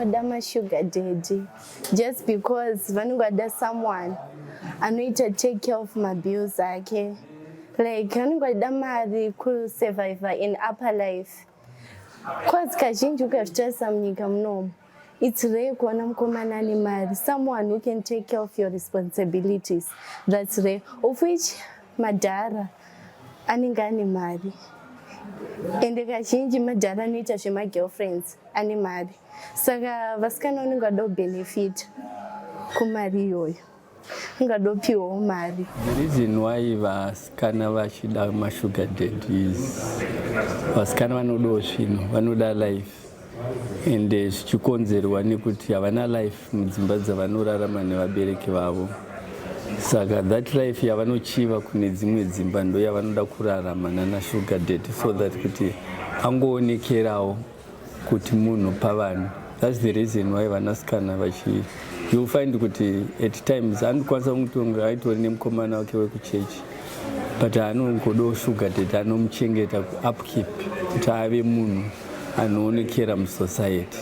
vanongoda sugar daddy just because vanongoda someone anoita take care of mabills ake, like vanongoda mari kusurvivor in upper life. Cause kazhinji ukazvitarisa munyika munomu, it's rare kuona mukomana ane mari, someone who can take care of your responsibilities. That's rare, of which madhara anenge ane mari. Ende kazhinji madhara anoita zvemagirlfriends ane mari. Saka vasikana vanongada kubenefit kumari iyoyo, ungada kupiwawo mari. The reason why vasikana vachida mashuga daddy is vasikana vanodawo zvinhu, vanoda life. Ende zvichikonzerwa nekuti havana life mudzimba dzavanorarama nevabereki vavo. Saka that life yavanochiva kune dzimwe dzimba ndo yavanoda kurarama nana sugar daddy, so that kuti angoonekerawo kuti munhu pavanhu. That's the reason why vanasikana vachi, you'll find kuti at times anokwanisa kumutonga aitori nemukomana wake wekuchechi, but anongodawo sugar daddy anomuchengeta kuupkeep kuti ave munhu anoonekera musociety.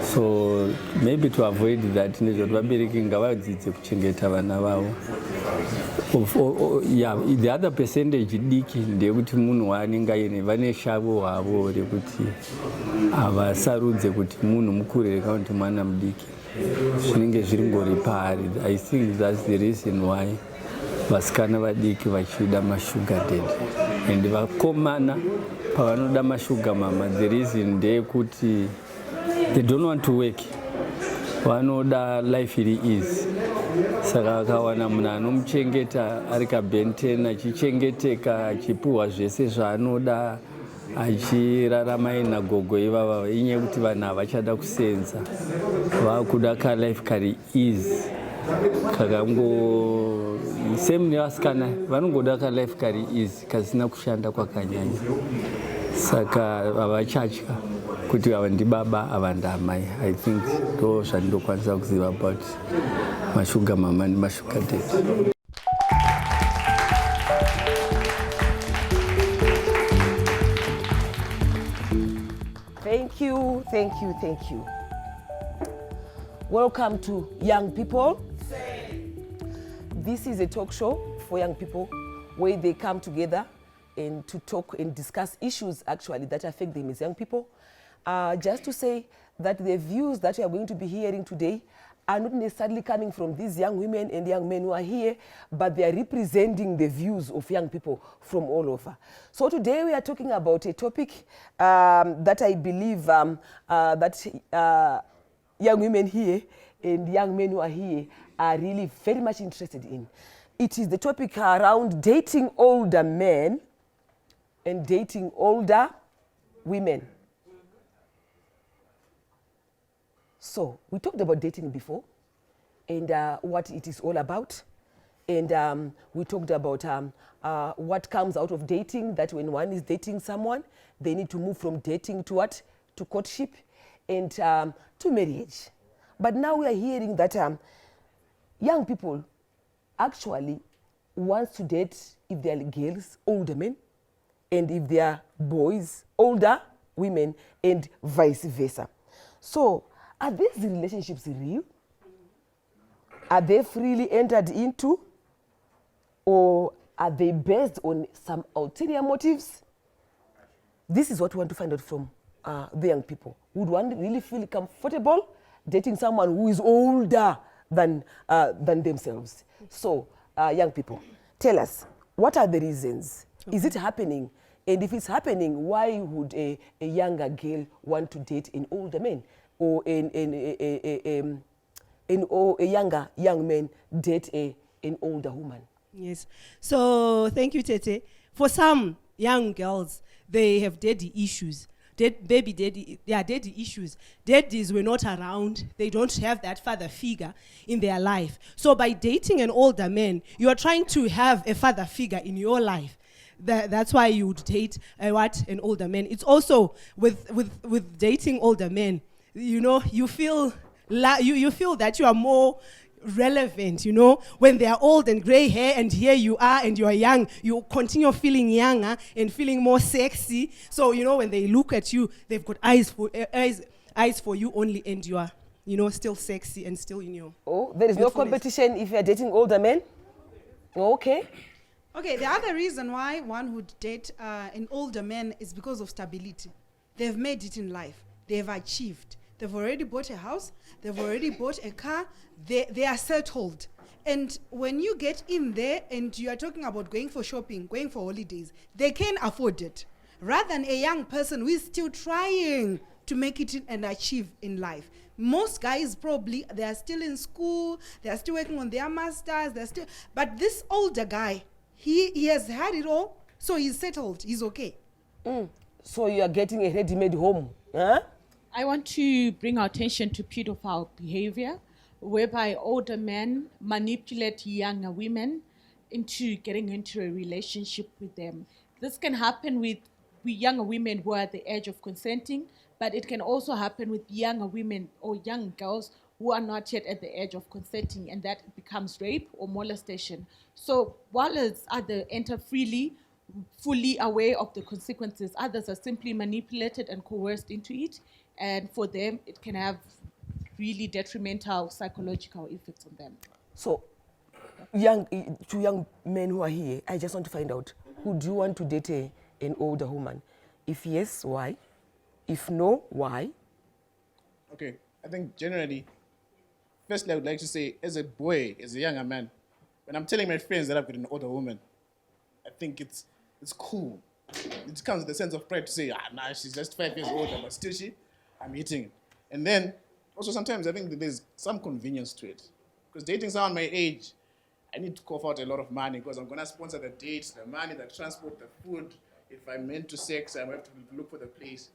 So maybe to avoid that, nezvoti vabereki ngavadzidze kuchengeta vana vavo. Yeah, the other percentage diki ndeyekuti munhu waanenge aine vane shavo havo rekuti havasarudze kuti munhu mukuru reka kuti mwana mudiki, zvinenge zviri ngori paari. I think that's the reason why vasikana vadiki vachida mashuga daddy. And vakomana pavanoda mashuga mama, the reason ndeyekuti they don't want to work, vanoda life iri easy. Saka akawana munhu anomuchengeta ari kabhenten, achichengeteka, achipuhwa zvese zvaanoda, achirarama ina gogo ivava, inyaya yekuti vanhu havachada kusenza, vakuda kalife kari easy. Kakango same nevasikana vanongoda kalife kari easy kasina kushanda kwakanyanya. Saka havachatya kuti ava ndibaba ava ndamai. I think ndo zvandinokwanisa kuziva about mashuga mama nemashuga daddy. Thank you, thank you, thank you. Welcome to Young People. This is a talk show for young people where they come together and to talk and discuss issues actually that affect them as young people. Just to say that the views that we are going to be hearing today are not necessarily coming from these young women and young men who are here, but they are representing the views of young people from all over. So today we are talking about a topic that I believe that young women here and young men who are here are really very much interested in. It is the topic around dating older men and dating older women. So we talked about dating before and what it is all about. And we talked about what comes out of dating, that when one is dating someone, they need to move from dating to what? To courtship and to marriage. But now we are hearing that young people actually want to date, if they are girls, older men, and if they are boys, older women, and vice versa. So are these relationships real? Are they freely entered into? Or are they based on some ulterior motives? This is what we want to find out from the young people. Would one really feel comfortable dating someone who is older than themselves? So, young people, tell us, what are the reasons? Okay. Is it happening? And if it's happening, why would a younger girl want to date an older man? Or a younger young man date an older woman? Yes. So thank you, Tete. For some young girls, they have daddy issues. Daddy issues. Daddies were not around. They don't have that father figure in their life. So by dating an older man, you are trying to have a father figure in your life. That's why you would date an older man. It's also with dating older men. You know, you feel you feel that you are more relevant, you know, when they are old and gray hair and here you are and you are young, you continue feeling younger and feeling more sexy. So, you know, when they look at you, they've got eyes eyes for you only and you are, still sexy and still in your... Oh, there is no competition if you are dating older men? Okay. Okay, the other reason why one would date an older man is because of stability. They've made it in life. They've achieved. They've already bought a house. They've already bought a car. They are settled. And when you get in there and you are talking about going for shopping, going for holidays, they can afford it. Rather than a young person who is still trying to make it and achieve in life. Most guys probably, they are still in school, they are still working on their masters, but this older guy, he has had it all, so he's settled, he's okay. So you are getting a ready-made home, huh? I want to bring our attention to pedophile behavior, whereby older men manipulate younger women into getting into a relationship with them. This can happen with younger women who are at the edge of consenting, but it can also happen with younger women or young girls who are not yet at the edge of consenting, and that becomes rape or molestation. So while others enter freely, fully aware of the consequences, others are simply manipulated and coerced into it, and for them it can have really detrimental psychological effects on them. So, two young men who are here, I just want to find out, would you want to date an older woman? If yes, why? If no, why? Okay, I think generally, firstly, I would like to say, as a boy, as a younger man, when I'm telling my friends that I've got an older woman, I think it's cool. It comes with a sense of pride to say, nah, she's just 5 years older, but still I'm hitting it. And then, also sometimes I think that there's some convenience to it. Because dating someone my age, I need to cough out a lot of money because I'm going to sponsor the dates, the money, the transport, the food. If I'm into sex, I have to look for the place.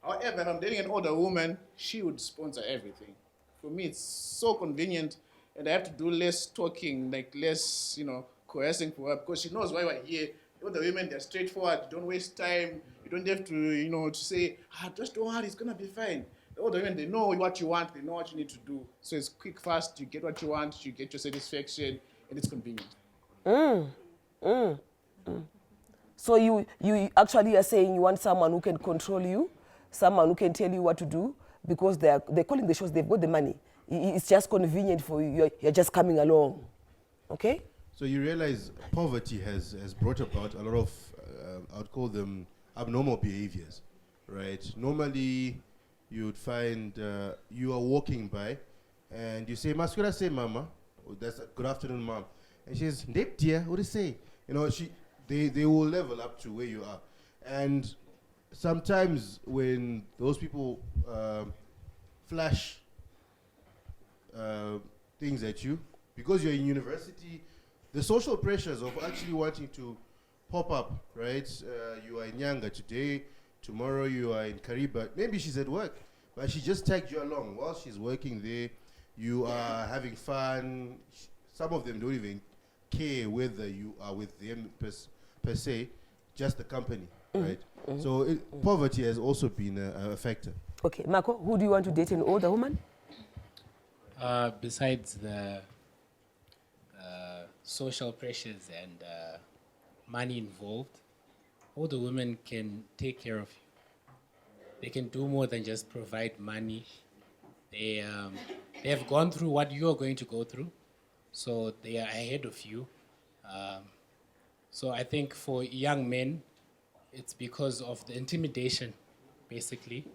However, if I'm dating an older woman, she would sponsor everything. For me, it's so convenient, and I have to do less talking, like less, coercing for her, because she knows why we're here. The women, they're straightforward. You don't waste time. You don't have to, to say, just don't worry, it's going to be fine. The older women, they know what you want. They know what you need to do. So it's quick, fast. You get what you want. You get your satisfaction, and it's convenient. So you actually are saying you want someone who can control you, someone who can tell you what to do, because they're calling the shots, they've got the money. It's just convenient for you. You're just coming along. Okay? So you realize poverty has brought about a lot of, I would call them abnormal behaviors, right? Normally, you would find you are walking by and you say, Mascura say mama, or that's good afternoon, mom. And she says, Ndep dear, what do you say? They will level up to where you are. And sometimes when those people flash things at you, because you're in university, the social pressures of actually wanting to pop up, right? You are in Nyanga today, tomorrow you are in Kariba. Maybe she's at work, but she just tagged you along. While she's working there, you are having fun. Some of them don't even care whether you are with them per se, just the company, right? So poverty has also been a factor. Okay, Marco, who do you want to date, an older woman? Besides the social pressures and money involved, older women can take care of you. They can do more than just provide money. They have gone through what you are going to go through, so they are ahead of you. So I think for young men, it's because of the intimidation, basically,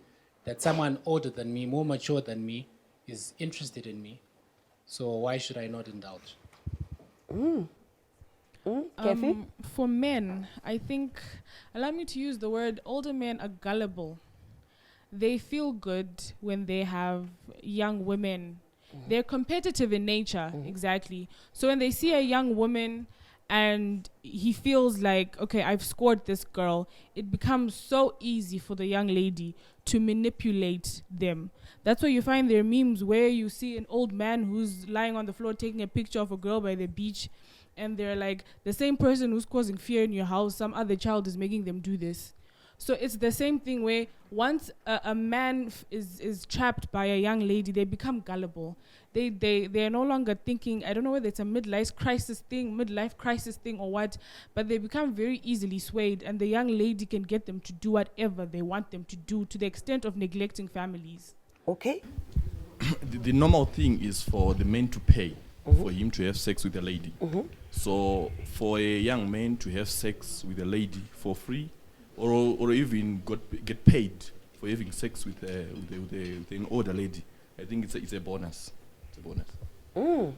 that someone older than me, more mature than me, is interested in me. So why should I not indulge? For men, I think, allow me to use the word, older men are gullible. They feel good when they have young women. They're competitive in nature, exactly. So when they see a young woman and he feels like, okay, I've scored this girl, it becomes so easy for the young lady to manipulate them. That's why you find there are memes where you see an old man who's lying on the floor taking a picture of a girl by the beach, and they're like, the same person who's causing fear in your house, some other child is making them do this. So it's the same thing where once a man is trapped by a young lady, they become gullible. They're no longer thinking, I don't know whether it's a midlife crisis thing or what, but they become very easily swayed, and the young lady can get them to do whatever they want them to do, to the extent of neglecting families. Okay. The normal thing is for the man to pay for him to have sex with a lady. So for a young man to have sex with a lady for free, or even get paid for having sex with an older lady, I think it's a bonus. It's a bonus.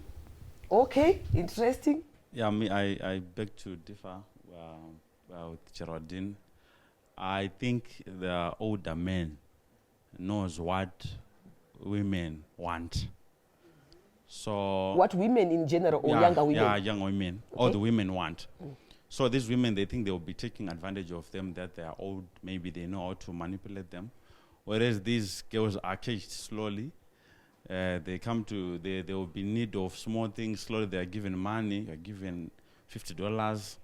Okay, interesting. Yeah, I beg to differ with Geraldine. I think the older man knows what women want. So what women in general or younger women? Yeah, young women. Okay. All the women want. So these women, they think they will be taking advantage of them, that they are old, maybe they know how to manipulate them. Whereas these girls are caged slowly. They will be in need of small things. Slowly they are given money. You're given $50,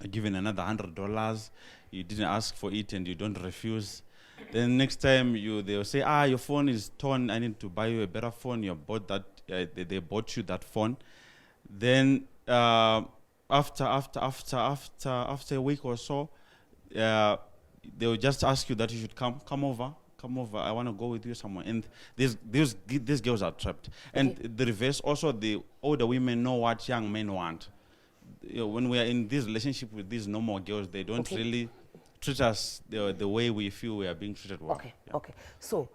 you're given another $100. You didn't ask for it and you don't refuse. Then next time they'll say, your phone is torn, I need to buy you a better phone. You bought that, they bought you that phone. Then after a week or so, they'll just ask you that you should come over, I want to go with you somewhere. And these girls are trapped. And the reverse also, the older women know what young men want. When we are in this relationship with these normal girls, they don't really treat us the way we feel we are being treated well. Okay, okay. So,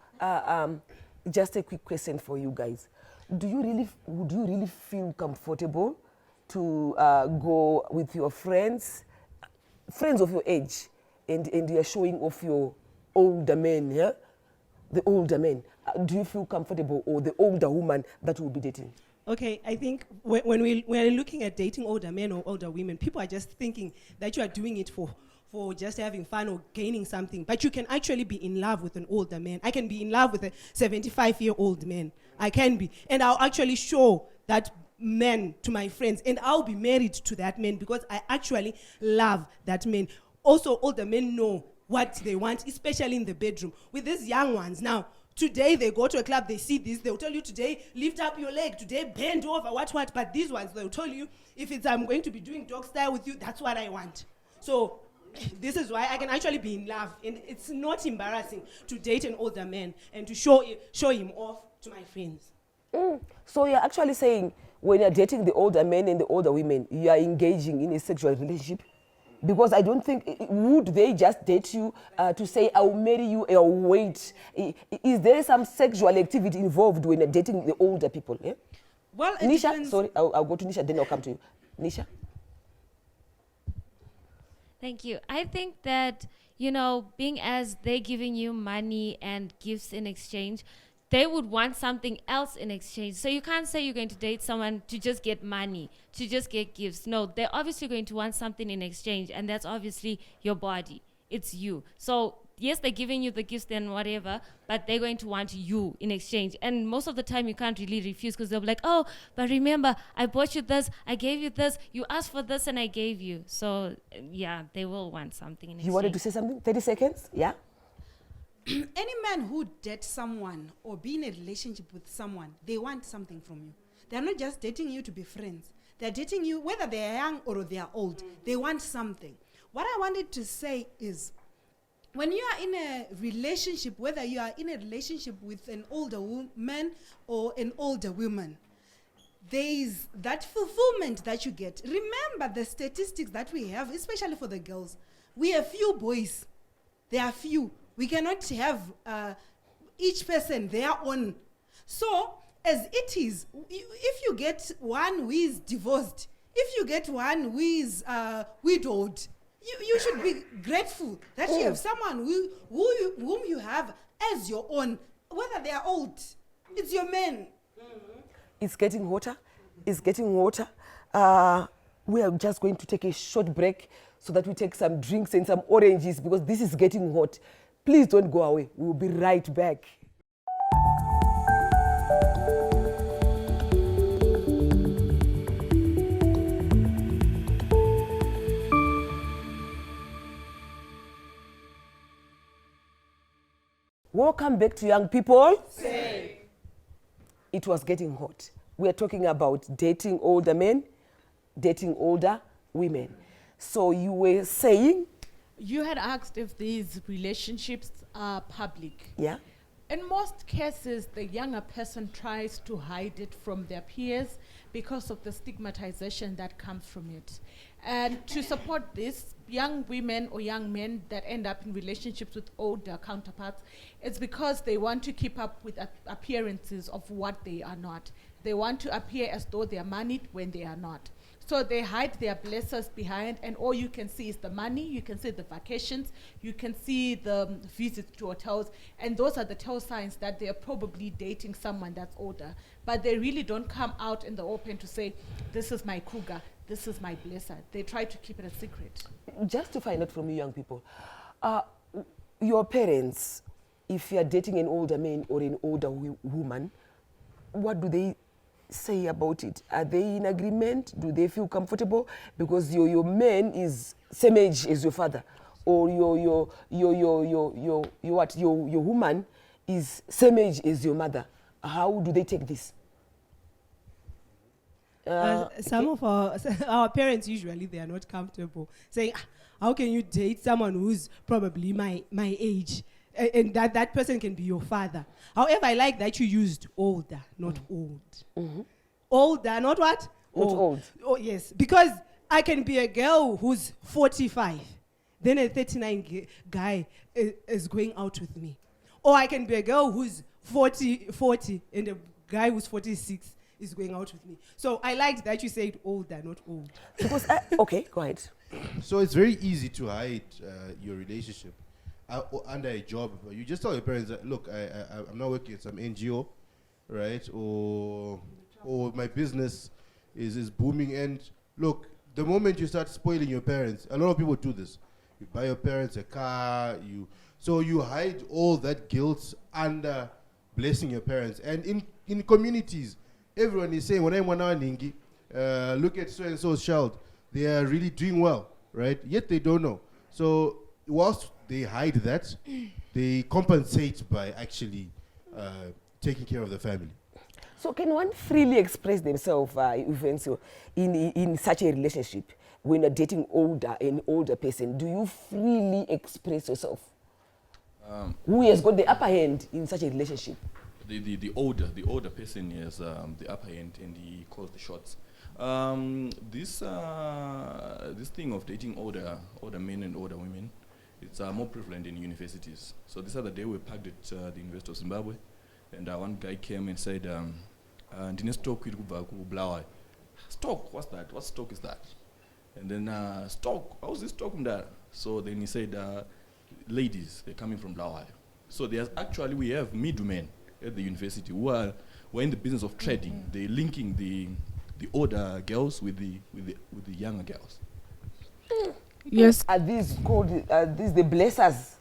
just a quick question for you guys. Would you really feel comfortable to go with your friends of your age, and you're showing off your older men, yeah? The older men. Do you feel comfortable, or the older woman that will be dating? Okay, I think when we're looking at dating older men or older women, people are just thinking that you are doing it for just having fun or gaining something. But you can actually be in love with an older man. I can be in love with a 75-year-old man. I can be. And I'll actually show that man to my friends. And I'll be married to that man because I actually love that man. Also, older men know what they want, especially in the bedroom. With these young ones now, today they go to a club, they see this, they'll tell you today, lift up your leg, today bend over, what. But these ones, they'll tell you, if it's I'm going to be doing dog style with you, that's what I want. So this is why I can actually be in love. And it's not embarrassing to date an older man and to show him off to my friends. So you're actually saying when you're dating the older men and the older women, you are engaging in a sexual relationship? Because I don't think, would they just date you to say, I'll marry you, or wait? Is there some sexual activity involved when you're dating the older people? Yeah? Well, it Nisha, depends. sorry, I'll go to Nisha, then I'll come to you. Nisha? Thank you. I think that, being as they're giving you money and gifts in exchange, they would want something else in exchange. So you can't say you're going to date someone to just get money, to just get gifts. No, they're obviously going to want something in exchange, and that's obviously your body. It's you. So yes, they're giving you the gifts and whatever, but they're going to want you in exchange. And most of the time you can't really refuse, because they'll be like, oh, but remember, I bought you this, I gave you this, you asked for this and I gave you. So yeah, they will want something in exchange. You wanted to say something? 30 seconds? Yeah? Any man who dates someone or be in a relationship with someone, they want something from you. They're not just dating you to be friends. They're dating you, whether they're young or they're old. They want something. What I wanted to say is, when you are in a relationship, whether you are in a relationship with an older man or an older woman, there is that fulfillment that you get. Remember the statistics that we have, especially for the girls. We have few boys. There are few. We cannot have each person their own. So, as it is, if you get one who is divorced, if you get one who is widowed, you should be grateful that you have someone whom you have as your own, whether they are old. It's your man. It's getting hotter. It's getting hotter. We are just going to take a short break so that we take some drinks and some oranges, because this is getting hot. Please don't go away. We'll be right back. Welcome back to Young People. Say. It was getting hot. We are talking about dating older men, dating older women. So you were saying? You had asked if these relationships are public. Yeah. In most cases, the younger person tries to hide it from their peers because of the stigmatization that comes from it. And to support this, young women or young men that end up in relationships with older counterparts, it's because they want to keep up with appearances of what they are not. They want to appear as though they are moneyed when they are not. So they hide their blessers behind, and all you can see is the money, you can see the vacations, you can see the visits to hotels, and those are the tell signs that they are probably dating someone that's older. But they really don't come out in the open to say, this is my cougar, this is my blesser. They try to keep it a secret. Just to find out from you young people, your parents, if you are dating an older man or an older woman, what do they say about it? Are they in agreement? Do they feel comfortable? Because your man is same age as your father, or your woman is same age as your mother. How do they take this? Some of our parents usually they are not comfortable saying, how can you date someone who's probably my age? And that person can be your father. However, I like that you used older, not old. Mm-hmm. Older, not what? Not old. Oh, yes. Because I can be a girl who's 45. Then a 39 guy is going out with me. Or I can be a girl who's 40 and a guy who's 46 is going out with me. So I liked that you said older, not old. Because okay, go ahead. So it's very easy to hide your relationship under a job. You just tell your parents that, look, I'm not working at some NGO, right? Or my business is booming. And look, the moment you start spoiling your parents, a lot of people do this. You buy your parents a car, so you hide all that guilt under blessing your parents. And in communities, everyone is saying, when I'm ningi, look at so-and-so's child, they are really doing well, right? Yet they don't know. So whilst they hide that, they compensate by actually taking care of the family. So can one freely express themselves, in such a relationship? When you're dating an older person, do you freely express yourself? Who has got the upper hand in such a relationship? The older person has the upper hand and he calls the shots. This thing of dating older men and older women, it's more prevalent in universities. So this other day we packed at the University of Zimbabwe, and one guy came and said, "Ndine stock iri kubva kuBulawayo." Stock? What's that? What stock is that? And then stock. How's this stock from that? So then he said, ladies, they're coming from Bulawayo. So we have middlemen at the university who are in the business of trading. Mm-hmm. They're linking the older girls with the younger girls. Yes. Are these the blessers?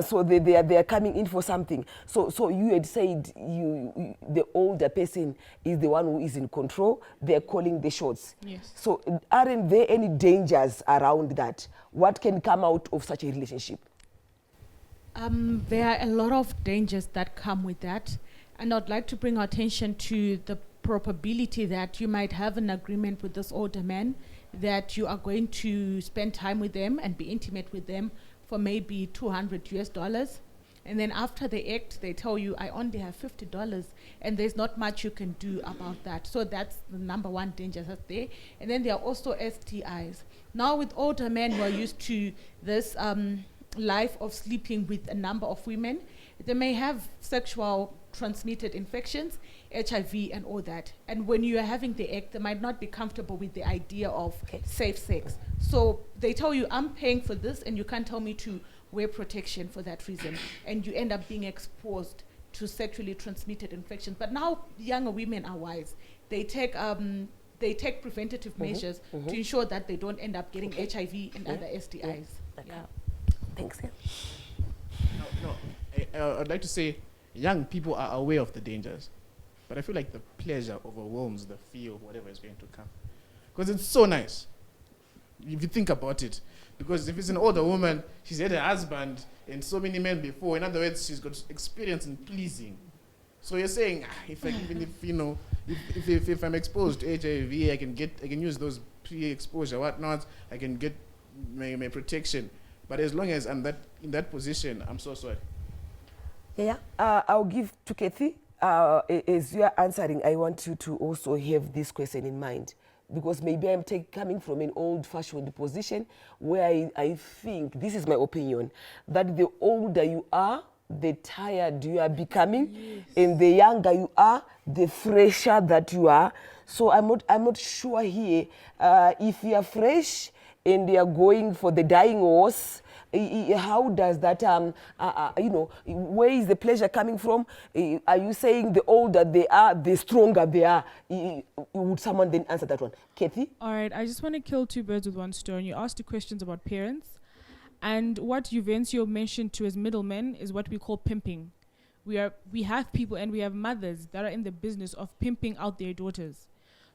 So they are coming in for something. So you had said the older person is the one who is in control. They're calling the shots. Yes. So aren't there any dangers around that? What can come out of such a relationship? There are a lot of dangers that come with that, and I'd like to bring our attention to the probability that you might have an agreement with this older man that you are going to spend time with them and be intimate with them for maybe $200, and then after the act, they tell you, I only have $50, and there's not much you can do about that. So that's the number one danger that's there. And then there are also STIs. Now with older men who are used to this life of sleeping with a number of women, they may have sexual transmitted infections, HIV and all that. And when you are having the act, they might not be comfortable with the idea of safe sex. So they tell you, I'm paying for this and you can't tell me to wear protection for that reason. And you end up being exposed to sexually transmitted infections. But now younger women are wise. They take preventative measures to ensure that they don't end up getting HIV and other STIs. Yeah. Thanks. No, I'd like to say young people are aware of the dangers, but I feel like the pleasure overwhelms the fear of whatever is going to come. Because it's so nice, if you think about it. Because if it's an older woman, she's had a husband and so many men before. In other words, she's got experience in pleasing. So you're saying, if I'm exposed to HIV, I can use those pre-exposure whatnot. I can get my protection. But as long as I'm in that position, I'm so sorry. Yeah, I'll give to Kathy. As you are answering, I want you to also have this question in mind, because maybe I'm coming from an old-fashioned position where I think, this is my opinion, that the older you are, the tired you are becoming, and the younger you are, the fresher that you are. So I'm not sure here if you are fresh and you are going for the dying horse. How does that, where is the pleasure coming from? Are you saying the older they are, the stronger they are? Would someone then answer that one? Kathy? All right, I just want to kill two birds with one stone. You asked the questions about parents, and what Juvencio mentioned to as middlemen is what we call pimping. We have people and we have mothers that are in the business of pimping out their daughters.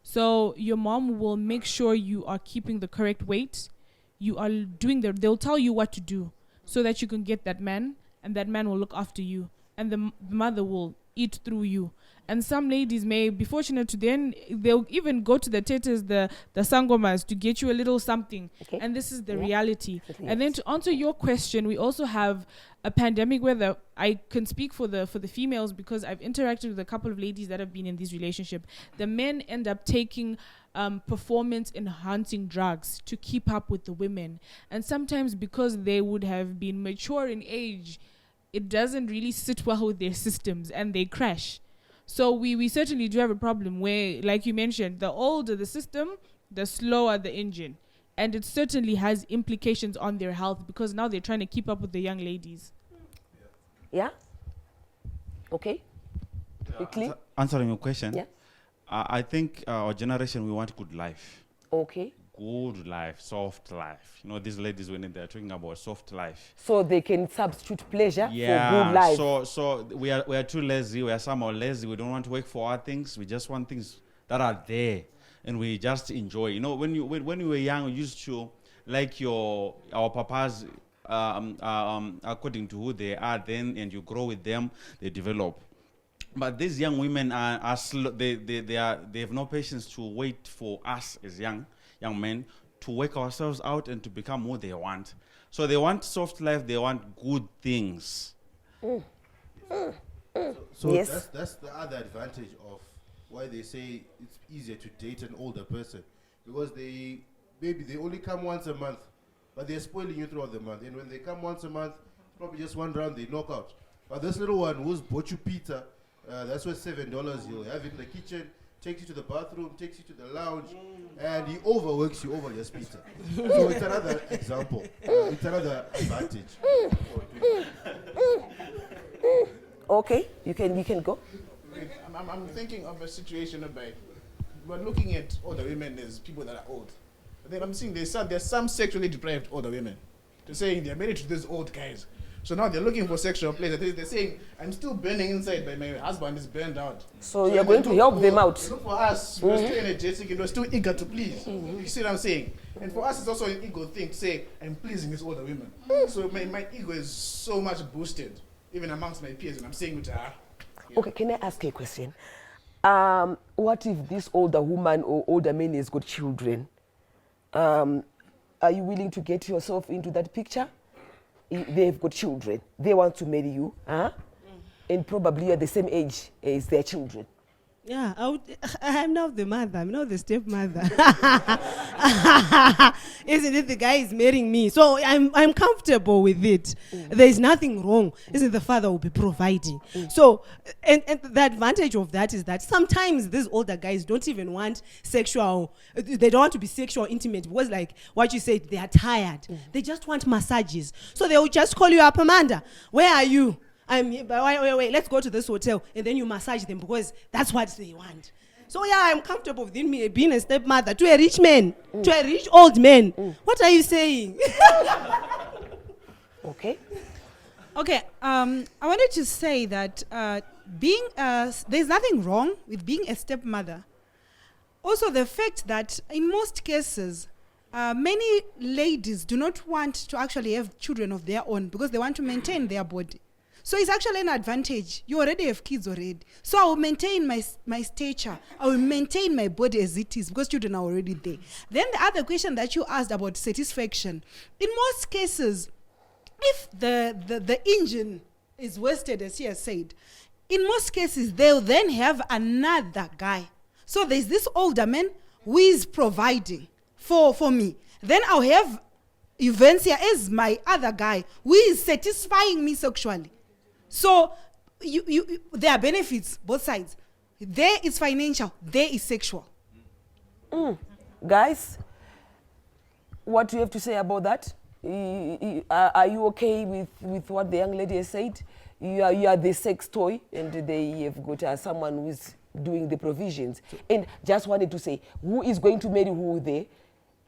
So your mom will make sure you are keeping the correct weight. You are doing they'll tell you what to do so that you can get that man, and that man will look after you, and the mother will eat through you. And some ladies may be fortunate to then, they'll even go to the theaters, the sangomas, to get you a little something. Okay. And this is the reality. And then to answer your question, we also have a pandemic where I can speak for the females, because I've interacted with a couple of ladies that have been in this relationship. The men end up taking performance enhancing drugs to keep up with the women. And sometimes because they would have been mature in age, it doesn't really sit well with their systems and they crash. So we certainly do have a problem where, like you mentioned, the older the system, the slower the engine. And it certainly has implications on their health, because now they're trying to keep up with the young ladies. Yeah? Okay. Quickly. Answering your question. Yeah. I think our generation, we want good life. Okay. Good life, soft life. You know, these ladies, when they're talking about soft life. So they can substitute pleasure for good life. So we are too lazy. We are somehow lazy. We don't want to work for our things. We just want things that are there, and we just enjoy. You know, when you were young, we used to like our papas according to who they are then, and you grow with them, they develop. But these young women are slow. They have no patience to wait for us as young men to work ourselves out and to become what they want. So they want soft life, they want good things. So Yes. that's the other advantage of why they say it's easier to date an older person, because they only come once a month, but they're spoiling you throughout the month. And when they come once a month, probably just one round they knock out. But this little one who's bought you pizza, that's worth $7. He'll have it in the kitchen, takes you to the bathroom, takes you to the lounge, and he overworks you over just pizza. So it's another example. It's another advantage. Okay, you can go. I'm thinking of a situation whereby we're looking at older women as people that are old. But then I'm seeing there's some sexually deprived older women. They're saying they're married to these old guys. So now they're looking for sexual pleasure. They're saying, I'm still burning inside, but my husband is burned out. So you're going to help them out. Look for us, we're still energetic and we're still eager to please. You see what I'm saying? And for us, it's also an ego thing to say, I'm pleasing these older women. So my ego is so much boosted, even amongst my peers, and I'm saying it to her. Yeah. Okay, can I ask you a question? What if this older woman or older man has got children? Are you willing to get yourself into that picture? They've got children. They want to marry you, and probably you're the same age as their children. Yeah, I'm not the mother. I'm not the stepmother. Isn't it? The guy is marrying me, so I'm comfortable with it. There is nothing wrong. Isn't the father will be providing? So, and the advantage of that is that sometimes these older guys don't even want sexual. They don't want to be sexual intimate, because, like what you said, they are tired. They just want massages. So they will just call you up, Amanda. Where are you? I'm here, but wait, let's go to this hotel, and then you massage them, because that's what they want. So yeah, I'm comfortable with me being a stepmother to a rich man, to a rich old man. What are you saying? Okay. Okay, I wanted to say that there's nothing wrong with being a stepmother. Also, the fact that in most cases, many ladies do not want to actually have children of their own because they want to maintain their body. So it's actually an advantage. You already have kids already. So I will maintain my stature. I will maintain my body as it is because children are already there. Then the other question that you asked about satisfaction. In most cases, if the engine is wasted, as she has said, in most cases, they'll then have another guy. So there's this older man who is providing for me. Then I'll have Juvencia as my other guy who is satisfying me sexually. So there are benefits, both sides. There is financial, there is sexual. Guys, what do you have to say about that? Are you okay with what the young lady has said? You are the sex toy, and they have got someone who is doing the provisions. And just wanted to say, who is going to marry who there?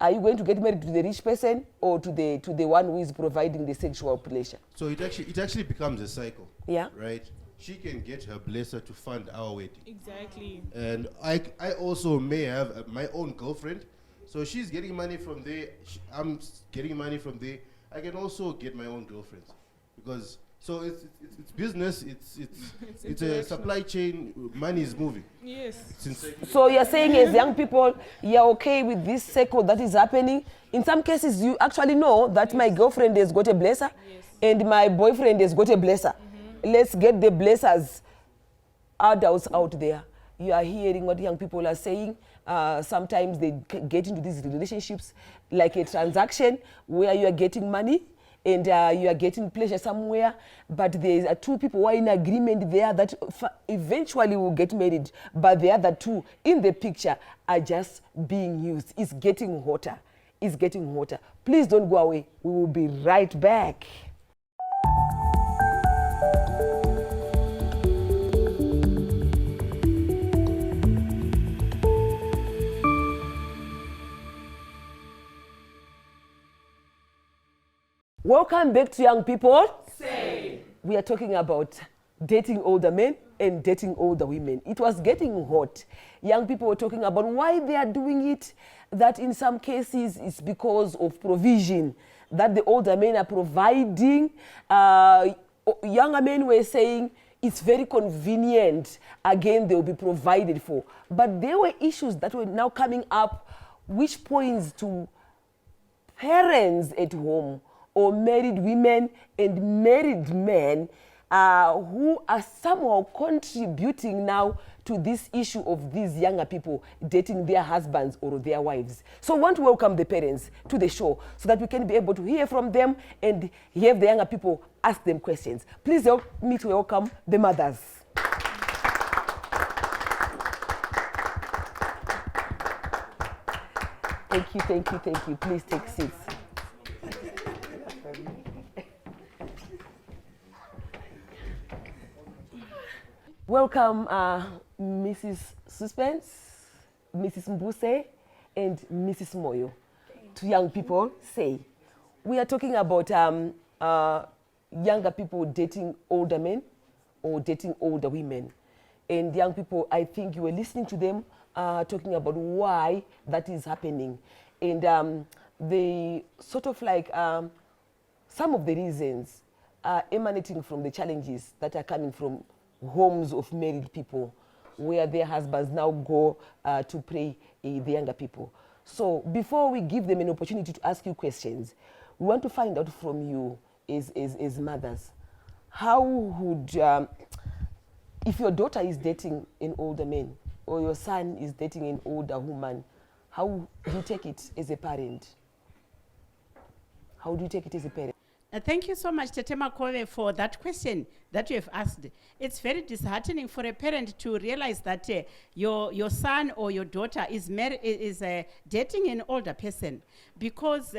Are you going to get married to the rich person or to the one who is providing the sexual pleasure? So it actually becomes a cycle. Yeah. Right? She can get her blesser to fund our wedding. Exactly. And I also may have my own girlfriend. So she's getting money from there. I'm getting money from there. I can also get my own girlfriend. Because, so it's business, it's a supply chain, money is moving. Yes. So you're saying as young people, you're okay with this cycle that is happening? In some cases, you actually know that my girlfriend has got a blesser and my boyfriend has got a blesser. Let's get the blessers adults out there. You are hearing what young people are saying. Sometimes they get into these relationships like a transaction where you are getting money and you are getting pleasure somewhere, but there are two people who are in agreement there that eventually will get married, but the other two in the picture are just being used. It's getting hotter. It's getting hotter. Please don't go away. We will be right back. Welcome back to Young People. Say. We are talking about dating older men and dating older women. It was getting hot. Young people were talking about why they are doing it, that in some cases it's because of provision, that the older men are providing. Younger men were saying it's very convenient. Again, they will be provided for. But there were issues that were now coming up, which points to parents at home or married women and married men who are somehow contributing now to this issue of these younger people dating their husbands or their wives. So I want to welcome the parents to the show so that we can be able to hear from them and hear the younger people ask them questions. Please help me to welcome the mothers. Thank you, thank you, thank you. Please take seats. Welcome, Mrs. Suspense, Mrs. Mbuse, and Mrs. Moyo. To Young People Say. We are talking about younger people dating older men or dating older women. And young people, I think you were listening to them talking about why that is happening. And they sort of like some of the reasons are emanating from the challenges that are coming from homes of married people where their husbands now go to pray the younger people. So before we give them an opportunity to ask you questions, we want to find out from you as mothers, how would, if your daughter is dating an older man or your son is dating an older woman, how do you take it as a parent? How do you take it as a parent? Thank you so much, Tetema Kove, for that question that you have asked. It's very disheartening for a parent to realize that your son or your daughter is dating an older person, because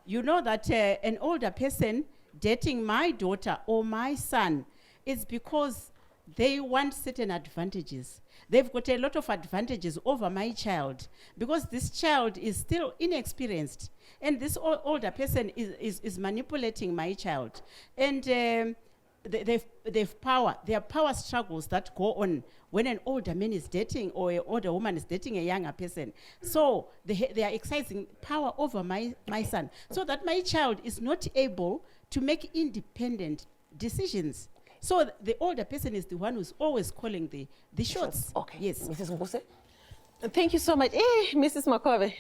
you know that an older person dating my daughter or my son is because they want certain advantages. They've got a lot of advantages over my child because this child is still inexperienced. And this older person is manipulating my child. And they've power. There are power struggles that go on when an older man is dating or an older woman is dating a younger person. So they are exercising power over my son so that my child is not able to make independent decisions. So the older person is the one who's always calling the shots. Okay. Yes. Mrs. Mbose? Thank you so much. Mrs. Makove,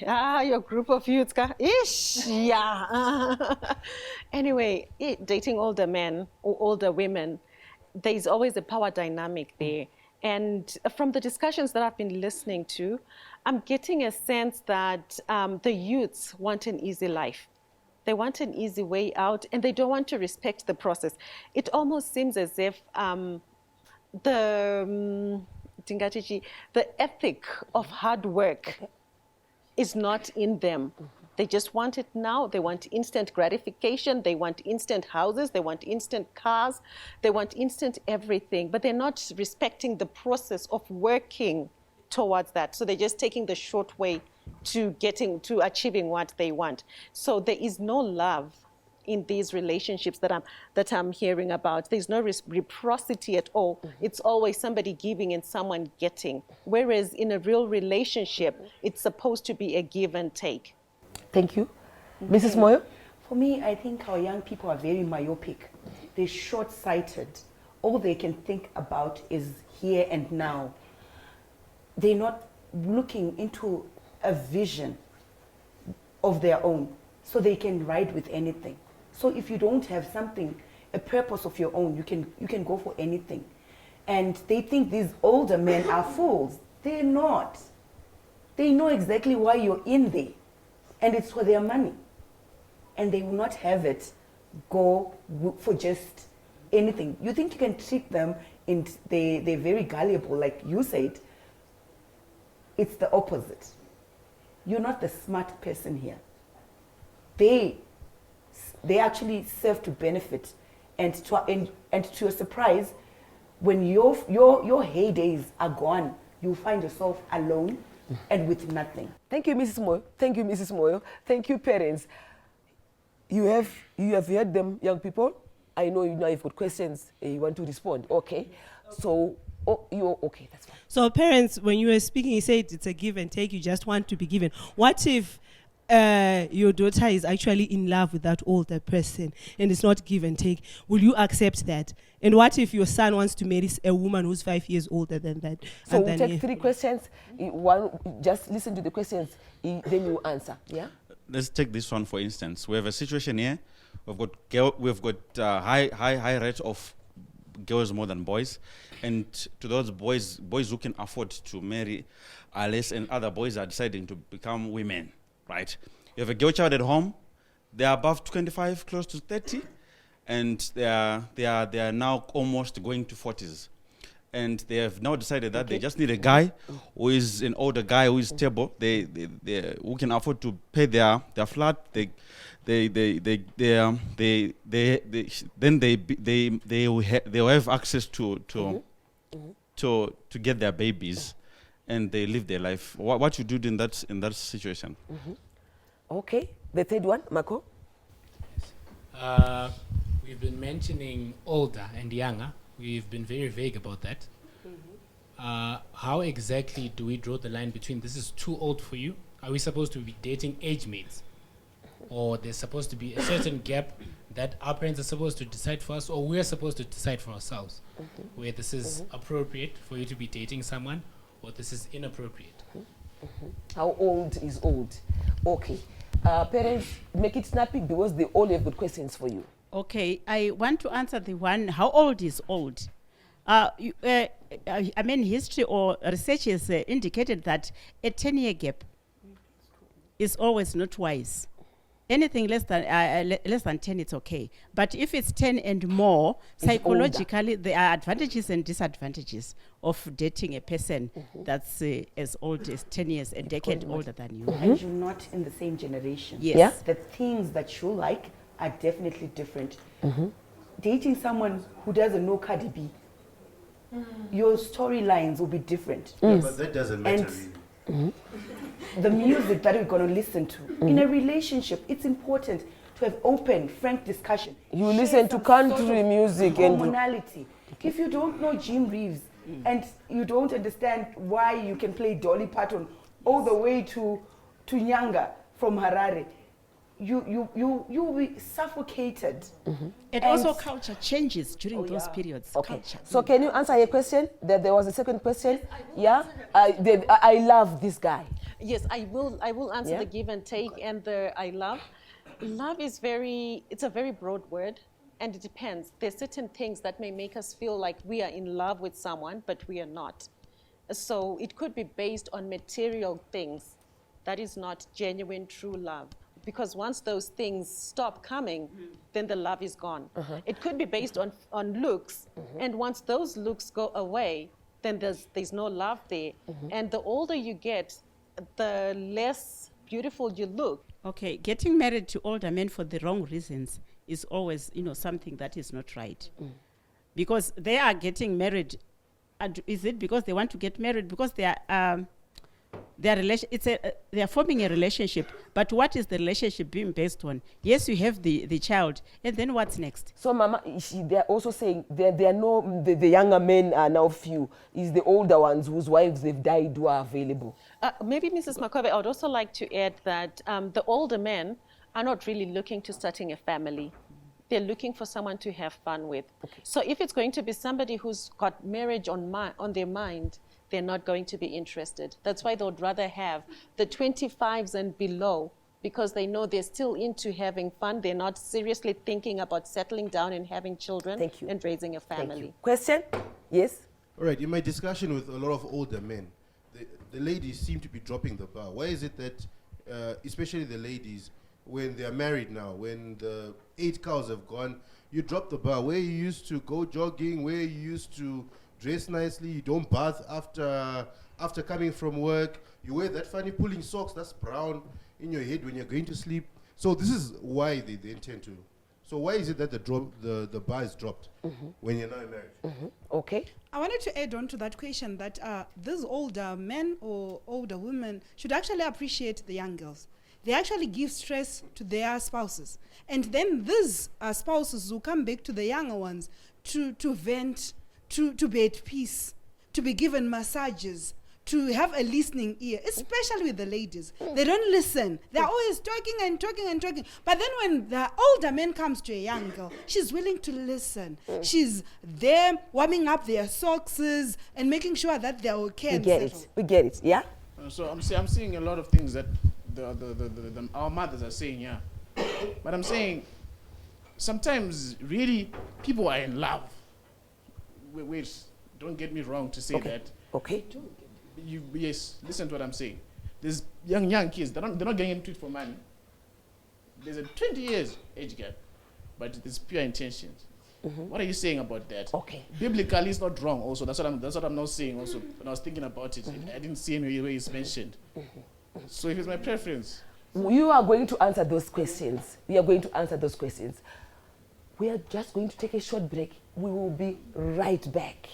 your group of youths, yeah. Anyway, dating older men or older women, there's always a power dynamic there. And from the discussions that I've been listening to, I'm getting a sense that the youths want an easy life. They want an easy way out, and they don't want to respect the process. It almost seems as if the ethic of hard work is not in them. They just want it now. They want instant gratification. They want instant houses. They want instant cars. They want instant everything. But they're not respecting the process of working towards that. So they're just taking the short way to achieving what they want. So there is no love in these relationships that I'm hearing about. There's no reciprocity at all. It's always somebody giving and someone getting. Whereas in a real relationship, it's supposed to be a give and take. Thank you. Mrs. Moyo? For me, I think our young people are very myopic. They're short-sighted. All they can think about is here and now. They're not looking into a vision of their own, so they can ride with anything. So if you don't have something, a purpose of your own, you can go for anything. And they think these older men are fools. They're not. They know exactly why you're in there. And it's for their money. And they will not have it go for just anything. You think you can trick them and they're very gullible, like you said. It's the opposite. You're not the smart person here. They actually serve to benefit, and to your surprise, when your heydays are gone, you find yourself alone and with nothing. Thank you, Mrs. Moyo. Thank you, Mrs. Moyo. Thank you, parents. You have heard them, young people. I know you now you've got questions. You want to respond. Okay. So, you're okay. That's fine. So, parents, when you were speaking, you said it's a give and take. You just want to be given. What if your daughter is actually in love with that older person and it's not give and take? Will you accept that? And what if your son wants to marry a woman who's 5 years older than that? So we'll take 3 questions. Just listen to the questions, then you answer. Yeah. Let's take this one for instance. We have a situation here. We've got high rate of girls more than boys, and to those boys who can afford to marry are less, and other boys are deciding to become women. Right? You have a girl child at home. They are above 25, close to 30, and they are now almost going to 40s, and they have now decided that they just need a guy who is an older guy who is stable. They who can afford to pay their flat. They will have access to get their babies, and they live their life. What you do in that situation? Okay. The third one, Marco. We've been mentioning older and younger. We've been very vague about that. How exactly do we draw the line between this is too old for you? Are we supposed to be dating age mates? Or there's supposed to be a certain gap that our parents are supposed to decide for us, or we're supposed to decide for ourselves, where this is appropriate for you to be dating someone, or this is inappropriate? How old is old? Okay. Parents, make it snappy because they all have good questions for you. Okay, I want to answer the one, how old is old? I mean, history or research has indicated that a 10-year gap is always not wise. Anything less than 10, it's okay. But if it's 10 and more, psychologically, there are advantages and disadvantages of dating a person that's as old as 10 years, a decade older than you. And you're not in the same generation. Yes. Yeah? The things that you like are definitely different. Dating someone who doesn't know Cardi B, your storylines will be different. But that doesn't matter really. The music that we're going to listen to. In a relationship, it's important to have open, frank discussion. You listen to country music and commonality. If you don't know Jim Reeves and you don't understand why you can play Dolly Parton all the way to Nyanga from Harare, you will be suffocated. And also culture changes during those periods. Okay. Culture. So can you answer your question? There was a second question. Yeah. I love this guy. Yes, I will answer Yeah. the give and take and the I love. Love is it's a very broad word, and it depends. There's certain things that may make us feel like we are in love with someone, but we are not. So it could be based on material things. That is not genuine, true love. Because once those things stop coming, then the love is gone. It could be based on looks, and once those looks go away, then there's no love there. And the older you get, the less beautiful you look. Okay, getting married to older men for the wrong reasons is always, something that is not right. Because they are getting married. And is it because they want to get married? Because they are they are forming a relationship. But what is the relationship being based on? Yes, you have the child, and then what's next? So, Mama, they're also saying there are no the younger men are now few. Is the older ones whose wives they've died who are available? Maybe, Mrs. Makobe, I would also like to add that the older men are not really looking to starting a family. They're looking for someone to have fun with. So if it's going to be somebody who's got marriage on their mind, they're not going to be interested. That's why they would rather have the 25s and below, because they know they're still into having fun. They're not seriously thinking about settling down and having children and raising a family. Question? Yes? All right, in my discussion with a lot of older men, the ladies seem to be dropping the bar. Why is it that, especially the ladies, when they're married now, when the 8 cows have gone, you drop the bar. Where you used to go jogging, where you used to dress nicely, you don't bath after coming from work, you wear that funny pulling socks that's brown in your head when you're going to sleep. So this is why they intend to. So why is it that the bar is dropped when you're now married? Okay. I wanted to add on to that question that these older men or older women should actually appreciate the young girls. They actually give stress to their spouses. And then these spouses will come back to the younger ones to vent, to be at peace, to be given massages, to have a listening ear, especially with the ladies. They don't listen. They're always talking and talking and talking. But then when the older man comes to a young girl, she's willing to listen. She's there warming up their socks and making sure that they're okay. We get it. Yeah? So I'm seeing a lot of things that our mothers are saying, yeah. But I'm saying sometimes really people are in love. Wait, don't get me wrong to say that. Okay. Yes, listen to what I'm saying. There's young kids, they're not getting into it for money. There's a 20 years age gap, but it's pure intentions. What are you saying about that? Okay. Biblically, it's not wrong also. That's what I'm not saying also. When I was thinking about it, I didn't see any way it's mentioned. So if it's my preference. You are going to answer those questions. We are going to answer those questions. We are just going to take a short break. We will be right back.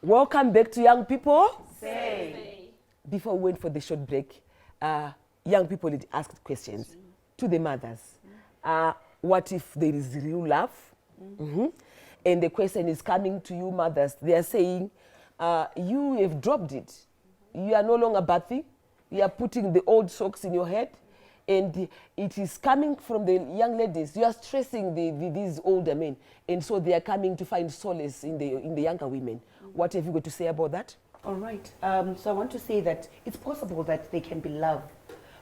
Welcome back to Young People. Say. Before we went for the short break, young people had asked questions to the mothers. What if there is real love? And the question is coming to you mothers. They are saying, you have dropped it. You are no longer bathing. You are putting the old socks in your head. And it is coming from the young ladies. You are stressing these older men. And so they are coming to find solace in the younger women. What have you got to say about that? All right. So I want to say that it's possible that they can be loved,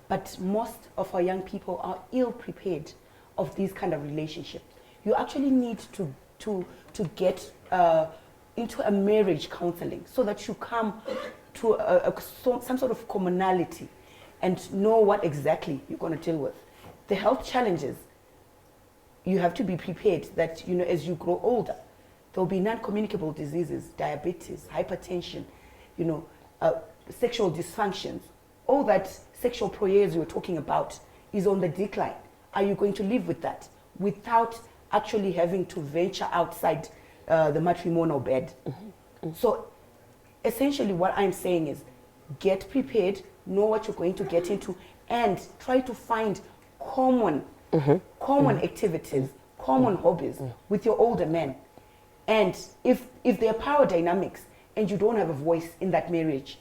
but most of our young people are ill prepared of these kind of relationships. You actually need to get into a marriage counseling so that you come to some sort of commonality and know what exactly you're going to deal with. The health challenges, you have to be prepared that, as you grow older, there will be non-communicable diseases, diabetes, hypertension, sexual dysfunctions. All that sexual prayers you were talking about is on the decline. Are you going to live with that without actually having to venture outside the matrimonial bed? So essentially what I'm saying is get prepared, know what you're going to get into, and try to find common common activities, common hobbies with your older men. And if there are power dynamics and you don't have a voice in that marriage,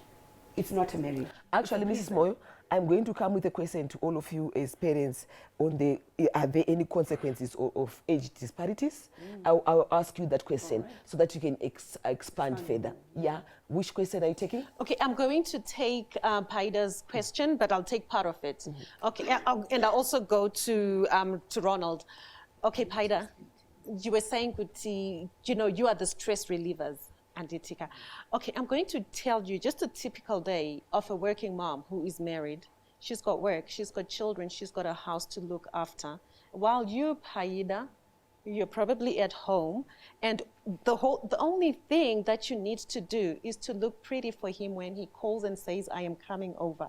it's not a marriage. Actually, Mrs. Moyo, I'm going to come with a question to all of you as parents on are there any consequences of age disparities? I'll ask you that question so that you can expand further. Yeah, which question are you taking? Okay, I'm going to take Paida's question, but I'll take part of it. Okay, and I'll also go to Ronald. Okay, Paida, you were saying, Kuti, you are the stress relievers. Anditika. Okay, I'm going to tell you just a typical day of a working mom who is married. She's got work, she's got children, she's got a house to look after. While you, Paida, you're probably at home, and the only thing that you need to do is to look pretty for him when he calls and says, I am coming over.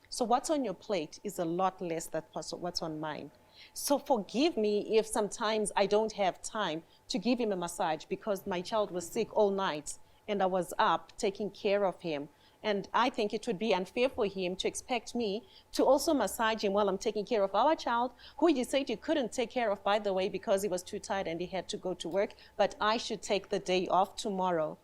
So what's on your plate is a lot less than what's on mine. So forgive me if sometimes I don't have time to give him a massage because my child was sick all night and I was up taking care of him. And I think it would be unfair for him to expect me to also massage him while I'm taking care of our child, who you said you couldn't take care of, by the way, because he was too tired and he had to go to work. But I should take the day off tomorrow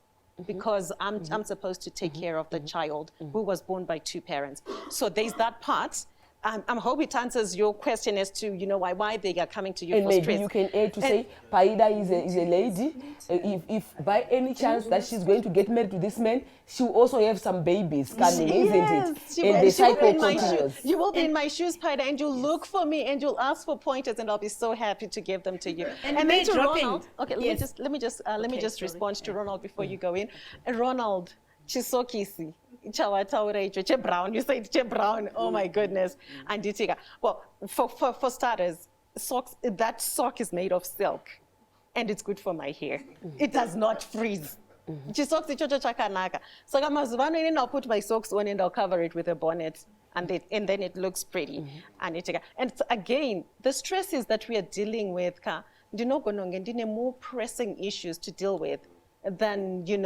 because I'm supposed to take care of the child who was born by two parents. So there's that part. I hope it answers your question as to, why they are coming to you and for maybe stress. you can add to say, Paida is a lady. If by any chance that she's going to get married to this man, she will also have some babies coming, isn't it? And the cycle continues. You will be in my shoes, Paida, and you'll look for me and you'll ask for pointers, and I'll be so happy to give them to you. And then to Ronald. Okay, let me just respond to Ronald before you go in. Ronald, Chisokisi. Brown. You said brown. Oh my goodness. And well, for starters, socks. That sock is made of silk, and it's good for my hair. It does not freeze. So I'll put my socks on and I'll cover it with a bonnet, and then it looks pretty. And again, the stresses that we are dealing with, more pressing issues to deal with than, and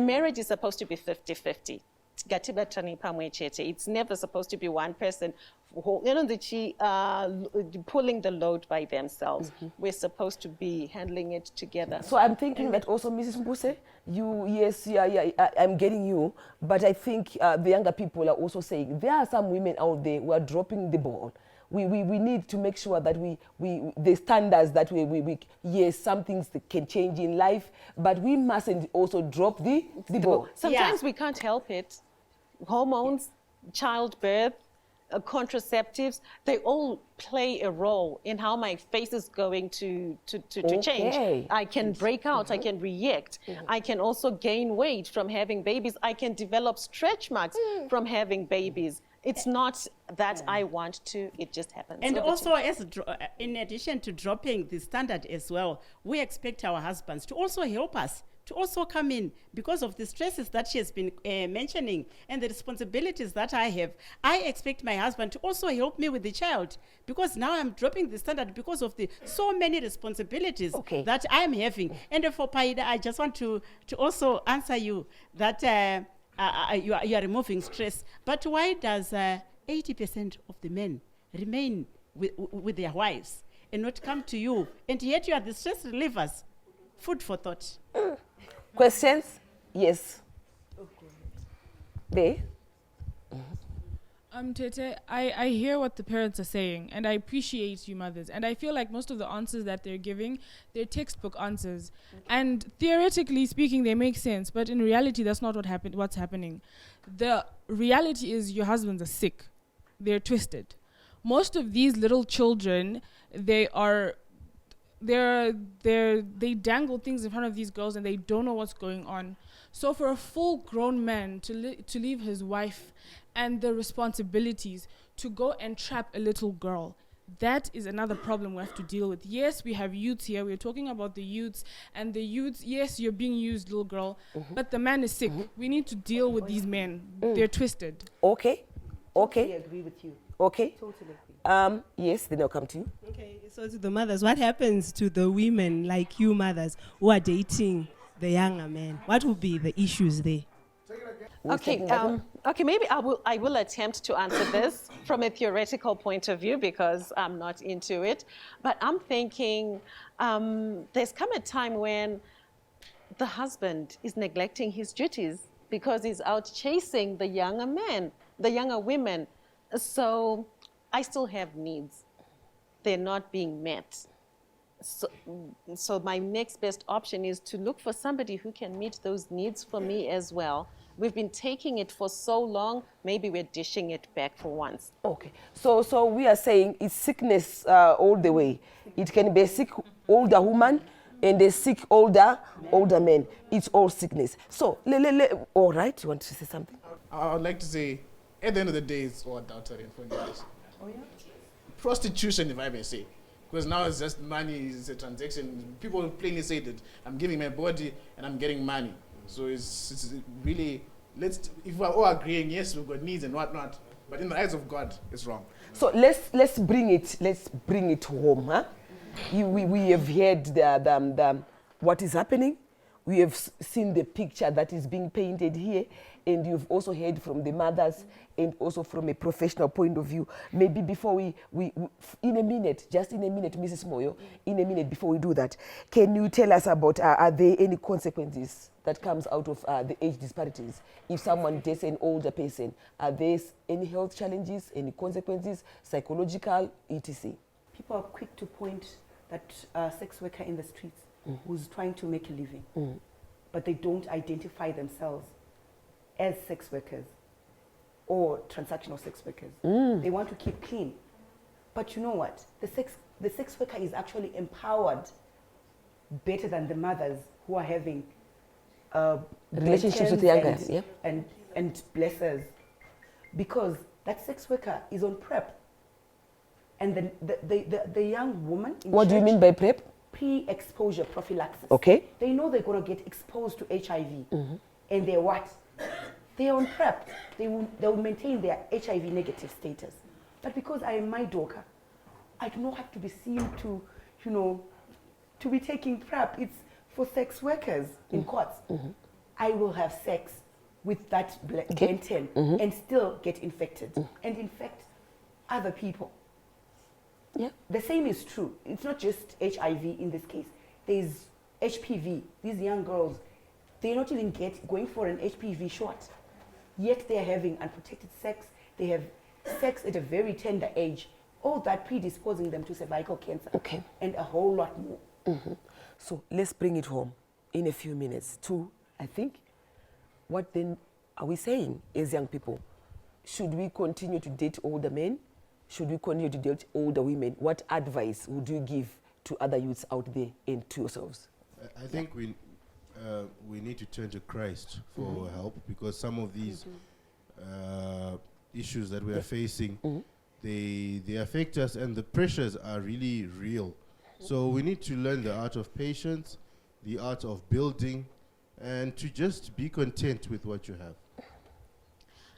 marriage is supposed to be 50-50. It's never supposed to be one person pulling the load by themselves. We're supposed to be handling it together. So I'm thinking that also, Mrs. Mbuse, I'm getting you, but I think the younger people are also saying there are some women out there who are dropping the ball. We need to make sure that the standards that yes, some things that can change in life, but we mustn't also drop the ball. Sometimes we can't help it. Hormones, childbirth, contraceptives, they all play a role in how my face is going to change. I can break out, I can react. I can also gain weight from having babies. I can develop stretch marks from having babies. It's not that I want to, it just happens. And also, in addition to dropping the standard as well, we expect our husbands to also help us, to also come in because of the stresses that she has been mentioning and the responsibilities that I have. I expect my husband to also help me with the child because now I'm dropping the standard because of the so many responsibilities that I'm having. And for Paida, I just want to also answer you that you are removing stress. But why does 80% of the men remain with their wives and not come to you? And yet you are the stress relievers. Food for thought. Questions? Yes. They? Tete, I hear what the parents are saying, and I appreciate you mothers. And I feel like most of the answers that they're giving, they're textbook answers. And theoretically speaking, they make sense, but in reality, that's not what's happening. The reality is your husbands are sick. They're twisted. Most of these little children, they dangle things in front of these girls and they don't know what's going on. So for a full-grown man to leave his wife and the responsibilities to go and trap a little girl, that is another problem we have to deal with. Yes, we have youths here. We're talking about the youths. And the youths, yes, you're being used, little girl. But the man is sick. We need to deal with these men. They're twisted. Okay. Totally agree with you. Okay. Totally agree. Yes, then I'll come to you. Okay, so to the mothers, what happens to the women like you mothers who are dating the younger men? What will be the issues there? Okay, okay, maybe I will attempt to answer this from a theoretical point of view because I'm not into it. But I'm thinking there's come a time when the husband is neglecting his duties because he's out chasing the younger men, the younger women. So I still have needs. They're not being met. So my next best option is to look for somebody who can meet those needs for me as well. We've been taking it for so long, maybe we're dishing it back for once. Okay, so we are saying it's sickness all the way. It can be a sick older woman and a sick older man. It's all sickness. So, all right, you want to say something? I would like to say, at the end of the day, it's all adultery and fornication. Oh, yeah? Prostitution, if I may say. Because now it's just money, it's a transaction. People plainly say that I'm giving my body and I'm getting money. So it's really, if we're all agreeing, yes, we've got needs and whatnot, but in the eyes of God, it's wrong. So let's bring it home, huh? We have heard the what is happening. We have seen the picture that is being painted here, and you've also heard from the mothers and also from a professional point of view. Maybe before we in a minute, just in a minute, Mrs. Moyo, in a minute before we do that, can you tell us about, are there any consequences that comes out of the age disparities? If someone dates an older person, are there any health challenges, any consequences, psychological, etc.? People are quick to point that sex worker in the streets who's trying to make a living, but they don't identify themselves as sex workers or transactional sex workers. They want to keep clean. But you know what? The sex worker is actually empowered better than the mothers who are having relationships with younger, and blessers, because that sex worker is on PrEP. And the young woman in What do you mean by PrEP? Pre-exposure prophylaxis. Okay. They know they're going to get exposed to HIV. And they're what? They're on PrEP. They will maintain their HIV negative status. But because I am my daughter, I do not have to be seen to, to be taking PrEP. It's for sex workers in courts. I will have sex with that Benten and still get infected and infect other people. Yeah. The same is true. It's not just HIV in this case. There's HPV. These young girls, they're not even going for an HPV shot. Yet they're having unprotected sex. They have sex at a very tender age. All that predisposing them to cervical cancer. Okay. And a whole lot more. So let's bring it home in a few minutes to, I think, what then are we saying as young people? Should we continue to date older men? Should we continue to date older women? What advice would you give to other youths out there and to yourselves? I think we need to turn to Christ for help, because some of these issues that we are facing, they affect us, and the pressures are really real. So we need to learn the art of patience, the art of building, and to just be content with what you have.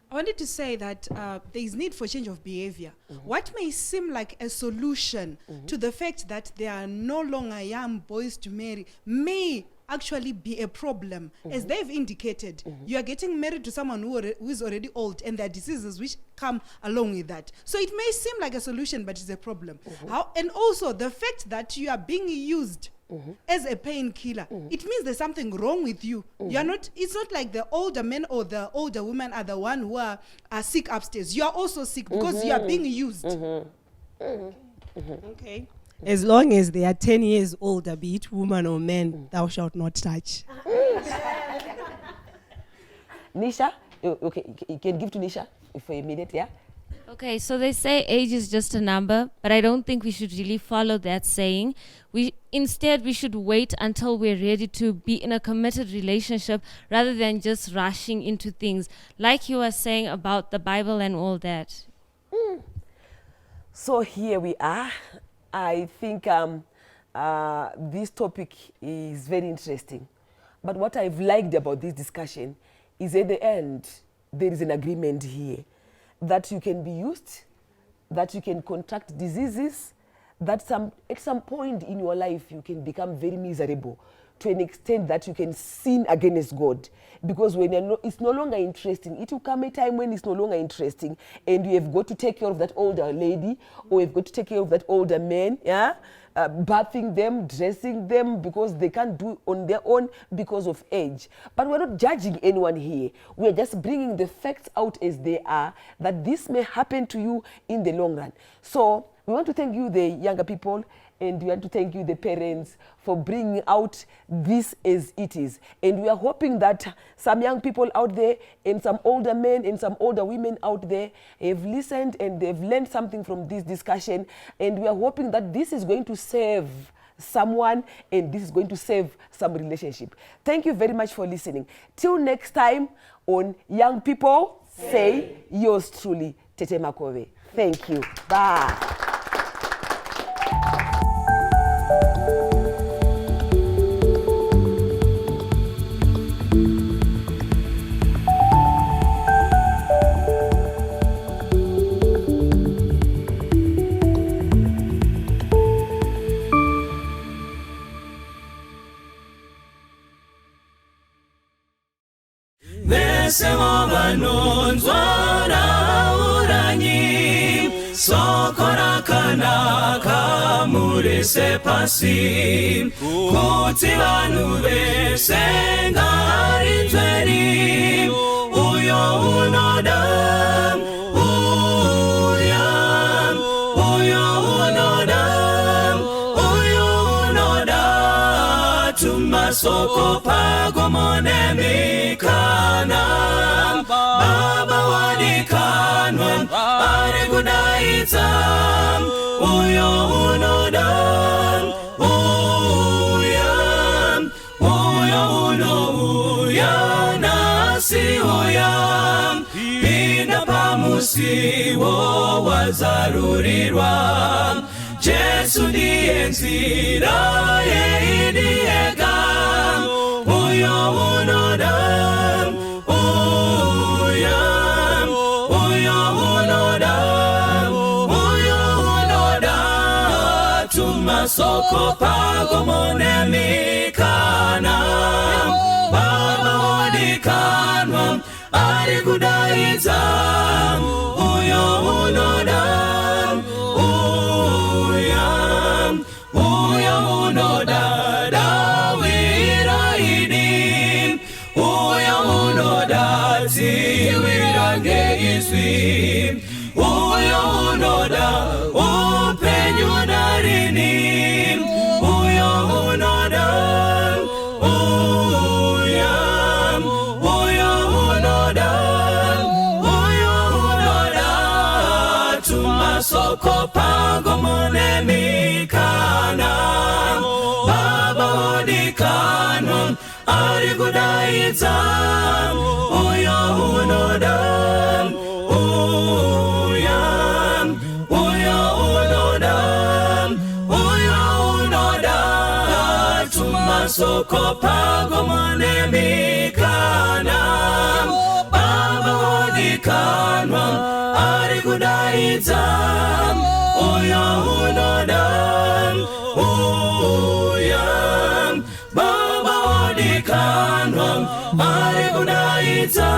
I wanted to say that there is need for change of behavior. What may seem like a solution to the fact that there are no longer young boys to marry may actually be a problem. As they've indicated, you are getting married to someone who is already old, and there are diseases which come along with that. So it may seem like a solution, but it's a problem. And also the fact that you are being used as a painkiller, it means there's something wrong with you. You are not. It's not like the older men or the older women are the one who are sick upstairs. You are also sick because you are being used. Okay. As long as they are 10 years older, be it woman or man, thou shalt not touch. Nisha, okay, you can give to Nisha for a minute, yeah? Okay, so they say age is just a number, but I don't think we should really follow that saying. Instead, we should wait until we're ready to be in a committed relationship rather than just rushing into things, like you were saying about the Bible and all that. So here we are. I think this topic is very interesting. But what I've liked about this discussion is at the end, there is an agreement here that you can be used, that you can contract diseases, that at some point in your life you can become very miserable to an extent that you can sin against God. Because when it's no longer interesting, it will come a time when it's no longer interesting, and you have got to take care of that older lady, or you've got to take care of that older man, bathing them, dressing them, because they can't do on their own because of age. But we're not judging anyone here. We're just bringing the facts out as they are, that this may happen to you in the long run. So we want to thank you, the younger people, and we want to thank you, the parents, for bringing out this as it is. And we are hoping that some young people out there, and some older men and some older women out there have listened and they've learned something from this discussion. And we are hoping that this is going to save someone, and this is going to save some relationship. Thank you very much for listening. Till next time on Young People Say, yours truly, Tete Makove. Thank you. Bye. Sokora kanaka murese pasi kuti vanhu vese ngari nzveri uyo unoda tumasoko pagomone mikana baba wadikanwa ari kudaidza uyo unoda uyo unouya nasi uya pinda pamusiwo wazarurirwa Jesu ndiye nzira yeidiyega uyo unoda tumasoko pagomone mikana baba wadikanwa ari kudaidza uyo unoda uyo unoda dawiraini uyo unoda tiwirange iswi uyo unoda upenyu darini uyo unoda tumasoko pagomone mikana baba wadikanwa ari kudaidza uyo unoda tumasoko pagomone mikana baba wadikanwa ari kudaidza uyo unoda baba wadikanwa ari kudaidza